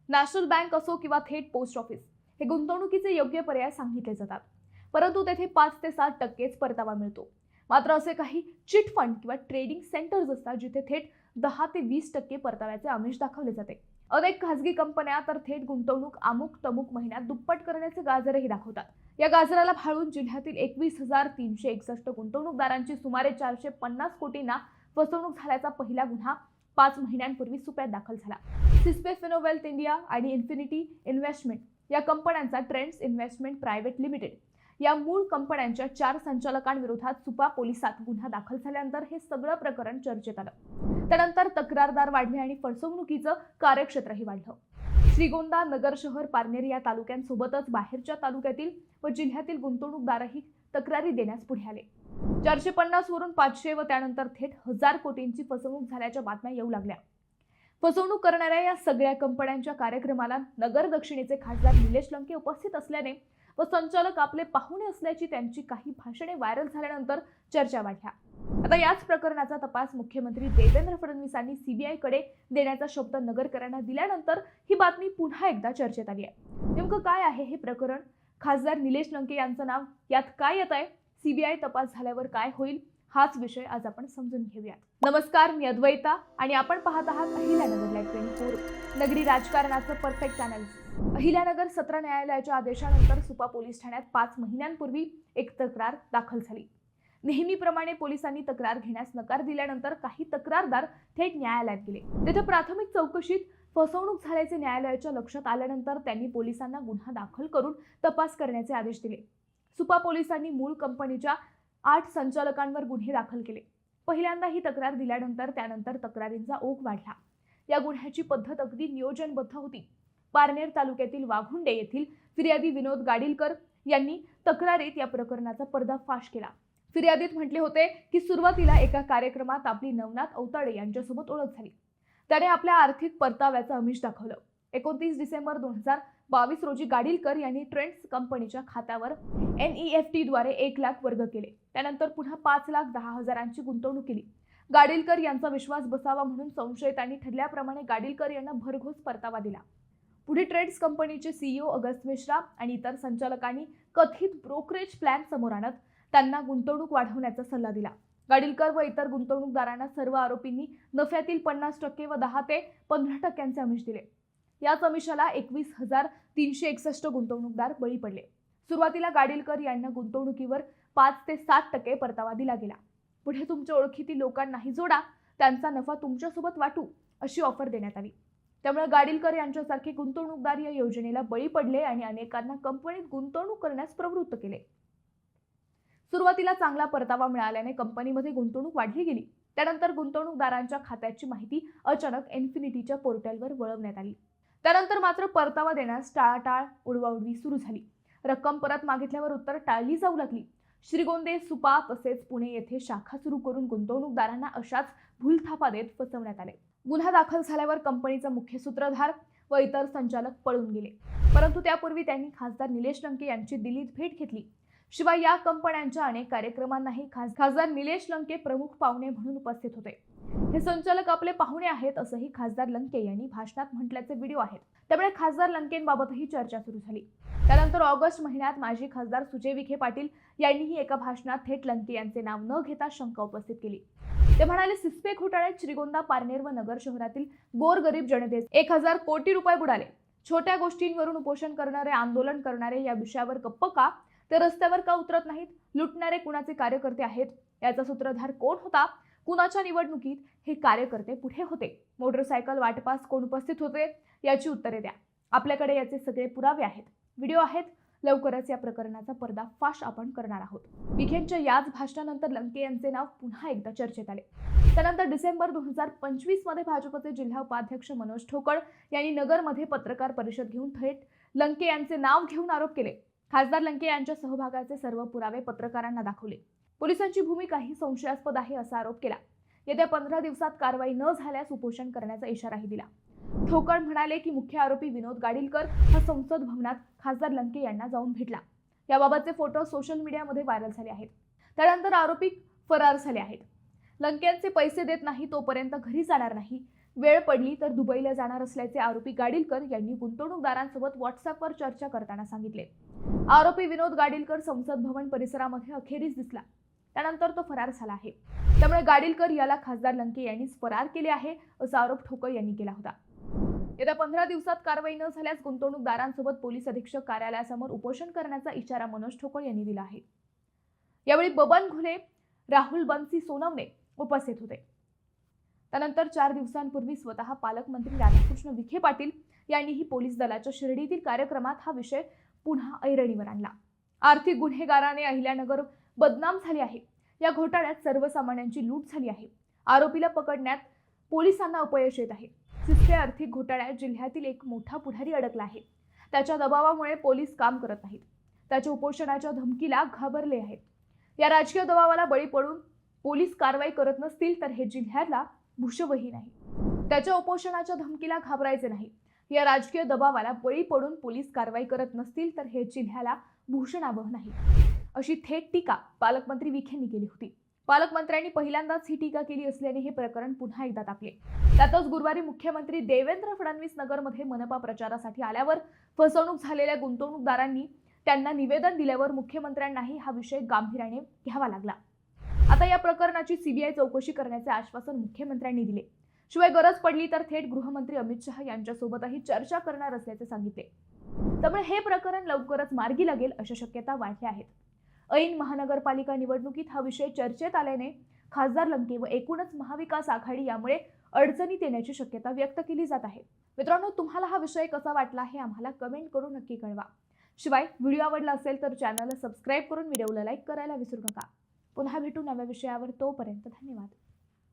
National bank असो किंवा थेट पोस्ट ऑफिस हे गुंतवणुकीचे योग्य पर्याय सांगितले जातात, परंतु तेथे 5 ते 7% परतावा मिळतो. मात्र असे काही चिट फंड किंवा ट्रेडिंग सेंटर्स असतात जिथे थेट 10 ते 20% परताव्याचे आमिष दाखवले जाते. अनेक खासगी कंपन्या तर थेट गुंतवणूक अमुक तमुक महिन्यात दुप्पट करण्याचे गाजरही दाखवतात. या गाजराला भाळून जिल्ह्यातील 21,361 गुंतवणूकदारांची सुमारे 450 कोटींना फसवणूक झाल्याचा पहिला गुन्हा 5 महिन्यांपूर्वी सुप्यात दाखल झाला. सिस्पे फिनोवेल्थ इंडिया आणि इन्फिनिटी इन्व्हेस्टमेंट या कंपन्यांचा ट्रेंड्स इन्व्हेस्टमेंट प्रायव्हेट लिमिटेड या मूळ कंपन्यांच्या 4 संचालकांविरोधात सुपा पोलिसात गुन्हा दाखल झाल्यानंतर हे सगळं प्रकरण चर्चेत आलं. त्यानंतर तक्रारदार वाढले आणि फसवणुकीचं कार्यक्षेत्रही वाढलं. श्रीगोंदा, नगर शहर, पारनेर या तालुक्यांसोबतच बाहेरच्या तालुक्यातील व जिल्ह्यातील गुंतवणूकदारही तक्रारी देण्यास पुढे आले. 450 वरून 500 व त्यानंतर थेट 1000 कोटींची फसवणूक झाल्याच्या बातम्या येऊ लागल्या. फसवणूक करणाऱ्या या सगळ्या कंपन्यांच्या कार्यक्रमाला नगर दक्षिणेचे खासदार निलेश लंके उपस्थित असल्याने व संचालक आपले पाहुणे असल्याची त्यांची काही भाषणे व्हायरल झाल्यानंतर चर्चा वाढल्या. आता याच प्रकरणाचा तपास मुख्यमंत्री देवेंद्र फडणवीसांनी सीबीआयकडे देण्याचा शब्द नगरकरांना दिल्यानंतर ही बातमी पुन्हा एकदा चर्चेत आली आहे. नेमकं काय आहे हे प्रकरण? खासदार निलेश लंके यांचं नाव यात काय येत आहे? सीबीआय तपास झाल्यावर काय होईल? हाच विषय आज आपण समजून घेऊयात. नमस्कार, मी अद्वैता आणि आपण पाहत आहात अहिल्यानगर लाईव्ह 24, नगरी राजकारणाचं परफेक्ट अनालिसिस. अहिल्यानगर सत्र न्यायालयाच्या आदेशानंतर सुपा पोलीस ठाण्यात 5 महिन्यांपूर्वी एक तक्रार दाखल झाली. नेहमीप्रमाणे पोलिसांनी तक्रार घेण्यास नकार दिल्यानंतर काही तक्रारदार थेट न्यायालयात गेले. तेथे प्राथमिक चौकशीत फसवणूक झाल्याचे न्यायालयाच्या लक्षात आल्यानंतर त्यांनी पोलिसांना गुन्हा दाखल करून तपास करण्याचे आदेश दिले. सुपा पोलिसांनी मूळ कंपनीच्या 8 संचालकांवर गुन्हे दाखल केले. पहिल्यांदा ही तक्रार दिल्यानंतर त्यानंतर तक्रारींचा ओघ वाढला. या गुन्ह्याची पद्धत अगदी नियोजनबद्ध होती. पारनेर तालुक्यातील वाघुंडे येथील फिर्यादी विनोद गाडीलकर यांनी तक्रारीत या प्रकरणाचा पर्दाफाश केला. फिर्यादीत म्हटले होते की सुरुवातीला एका कार्यक्रमात आपली नवनाथ अवताडे यांच्यासोबत ओळख झाली. त्याने आपल्या आर्थिक परताव्याचं आमिष दाखवलं. 29 डिसेंबर 2022 रोजी गाडीलकर यांनी ट्रेंड्स कंपनीच्या खात्यावर NEFT द्वारे 1 लाख वर्ग केले. त्यानंतर पुन्हा 5,10,000ची गुंतवणूक केली. गाडीलकर यांचा विश्वास बसावा म्हणून संशयितांनी ठरल्याप्रमाणे गाडीलकर यांना भरघोस परतावा दिला. पुढे ट्रेड्स कंपनीचे CEO अगस्त मिश्रा आणि इतर संचालकांनी कथित ब्रोकरेज प्लॅन समोर आणत त्यांना गुंतवणूक वाढवण्याचा सल्ला दिला. गाडीलकर व इतर गुंतवणूकदारांना सर्व आरोपींनी नफ्यातील 50% व 10 ते 15% आमिष दिले. याच आमिषाला 21,361 गुंतवणूकदार बळी पडले. सुरुवातीला गाडीलकर यांना गुंतवणुकीवर 5 ते 7% परतावा दिला गेला. पुढे तुमच्या ओळखीतील लोकांनाही जोडा, त्यांचा नफा तुमच्यासोबत वाटू अशी ऑफर देण्यात आली. त्यामुळे गाडीलकर यांच्यासारखे गुंतवणूकदार या योजनेला बळी पडले आणि अनेकांना कंपनीत गुंतवणूक करण्यास प्रवृत्त केले. सुरुवातीला चांगला परतावा मिळाल्याने कंपनीमध्ये गुंतवणूक वाढली गेली. त्यानंतर गुंतवणूकदारांच्या खात्याची माहिती अचानक इन्फिनिटीच्या पोर्टलवर वळवण्यात आली. त्यानंतर मात्र परतावा देण्यास टाळाटाळ, उडवाउडवी सुरू झाली. रक्कम परत मागितल्यावर उत्तर टाळली जाऊ लागली. श्रीगोंदे, सुपा तसेच पुणे येथे शाखा सुरू करून गुंतवणूकदारांना अशाच भूलथापा देत फसवण्यात आले. गुन्हा दाखल झाल्यावर कंपनीचा मुख्य सूत्रधार व इतर संचालक पळून गेले. परंतु त्यापूर्वी त्यांनी खासदार निलेश लंके यांची दिल्लीत भेट घेतली. शिवाय या कंपन्यांच्या अनेक कार्यक्रमांनाही खासदार निलेश लंके प्रमुख पाहुणे म्हणून उपस्थित होते. हे संचालक आपले पाहुणे आहेत असंही खासदार लंके यांनी भाषणात म्हटल्याचे व्हिडिओ आहेत. त्यामुळे खासदार लंकेंबाबतही चर्चा सुरू झाली. त्यानंतर ऑगस्ट महिन्यात माजी खासदार सुजय विखे पाटील यांनीही एका भाषणात थेट लंके यांचे नाव न घेता शंका उपस्थित केली. ते म्हणाले, सिस्पे घोटाळ्यात श्रीगोंदा, पारनेर व नगर शहरातील गोरगरीब जनतेचे 1000 कोटी रुपये बुडाले. छोट्या गोष्टींवरून उपोषण करणारे, आंदोलन करणारे या विषयावर गप्प का? ते रस्त्यावर का उतरत नाहीत? लुटणारे कुणाचे कार्यकर्ते आहेत? याचा सूत्रधार कोण होता? कुणाच्या निवडणुकीत हे कार्यकर्ते पुढे होते? मोटरसायकल वाटपास कोण उपस्थित होते? याची उत्तरे द्या. आपल्याकडे याचे सगळे पुरावे आहेत, व्हिडिओ आहेत. लवकरच या प्रकरणाचा पर्दाफाश आपण करणार आहोत. विखेंच्या याच भाषणानंतर लंके यांचे नाव पुन्हा एकदा चर्चेत आले. त्यानंतर डिसेंबर 2025 मध्ये भाजपचे जिल्हा उपाध्यक्ष मनोज ठोकळ यांनी नगरमध्ये पत्रकार परिषद घेऊन थेट लंके यांचे नाव घेऊन आरोप केले. खासदार लंके यांच्या सहभागाचे सर्व पुरावे पत्रकारांना दाखवले. पोलिसांची भूमिकाही संशयास्पद आहे असा आरोप केला. येत्या 15 दिवसात कारवाई न झाल्यास उपोषण करण्याचा इशाराही दिला. ठोकळ म्हणाले की मुख्य आरोपी विनोद गाडीलकर हा संसद भवनात खासदार लंके यांना जाऊन भेटला. याबाबतचे फोटो सोशल मीडियामध्ये व्हायरल झाले आहेत. त्यानंतर आरोपी फरार झाले आहेत. लंके यांचे पैसे देत नाही तोपर्यंत घरी जाणार नाही, वेळ पडली तर दुबईला जाणार असल्याचे आरोपी गाडीलकर यांनी गुंतवणूकदारांसोबत व्हॉट्सअपवर चर्चा करताना सांगितले। आरोपी विनोद गाडीलकर संसद भवन परिसरामध्ये अखेरीस दिसला, त्यानंतर तो फरार झाला आहे। त्यामुळे गाडीलकर याला खासदार लंके यांनीच फरार केले आहे असा आरोप ठोकळ यांनी केला होता। येत्या 15 दिवसात कारवाई न झाल्यास गुंतवणूकदारांसोबत पोलीस अधीक्षक कार्यालयासमोर उपोषण करण्याचा इशारा मनोज ठोकळ यांनी दिला आहे। यावेळी बबन घुले, राहुल बन्सी सोनवणे उपस्थित होते। त्यानंतर 4 दिवसांपूर्वी स्वतः पालकमंत्री राधाकृष्ण विखे पाटील यांनीही पोलीस दलाच्या शिर्डीतील कार्यक्रमात हा विषय पुन्हा ऐरणीवर आणला। आर्थिक गुन्हेगाराने अहिल्यानगर बदनाम झाली आहे। या घोटाळ्यात सर्वसामान्यांची लूट झाली आहे। आरोपीला पकडण्यात पोलिसांना अपयश येत आहे। सिसके आर्थिक घोटाळ्यात जिल्ह्यातील एक मोठा पुढारी अडकला आहे। त्याच्या दबावामुळे पोलीस काम करत नाहीत। त्याच्या उपोषणाच्या धमकीला घाबरले आहेत। या राजकीय दबावाला बळी पडून पोलीस कारवाई करत नसतील तर हे जिल्ह्याला भूषवही नाही। त्याच्या उपोषणाच्या धमकीला घाबरायचे नाही। या राजकीय दबावाला बळी पडून पोलीस कारवाई करत नसतील तर हे जिल्ह्याला भूषणावह नाही, अशी थेट टीका पालकमंत्री विखेंनी केली होती। पालकमंत्र्यांनी पहिल्यांदाच ही टीका केली असल्याने हे प्रकरण पुन्हा एकदा तापले। त्यातच गुरुवारी मुख्यमंत्री देवेंद्र फडणवीस नगरमध्ये मनपा प्रचारासाठी आल्यावर फसवणूक झालेल्या गुंतवणूकदारांनी त्यांना निवेदन दिल्यावर मुख्यमंत्र्यांनाही हा विषय गांभीर्याने घ्यावा लागला। आता या प्रकरणाची सीबीआय चौकशी करण्याचे आश्वासन मुख्यमंत्र्यांनी दिले। शिवाय गरज पडली तर थेट गृहमंत्री अमित शहा यांच्यासोबतही चर्चा करणार असल्याचे सांगितले। त्यामुळे हे प्रकरण लवकरच मार्गी लागेल अशा शक्यता वाढल्या आहेत। ऐन महानगरपालिका निवडणुकीत हा विषय चर्चेत आल्याने खासदार लंके व एकूणच महाविकास आघाडी यामुळे अडचणीत येण्याची शक्यता व्यक्त केली जात आहे। मित्रांनो, तुम्हाला हा विषय कसा वाटला हे आम्हाला कमेंट करून नक्की कळवा। शिवाय व्हिडिओ आवडला असेल तर चॅनलला सबस्क्राईब करून व्हिडिओला लाईक करायला विसरू नका। पुन्हा भेटू नव्या विषयावर, तोपर्यंत धन्यवाद।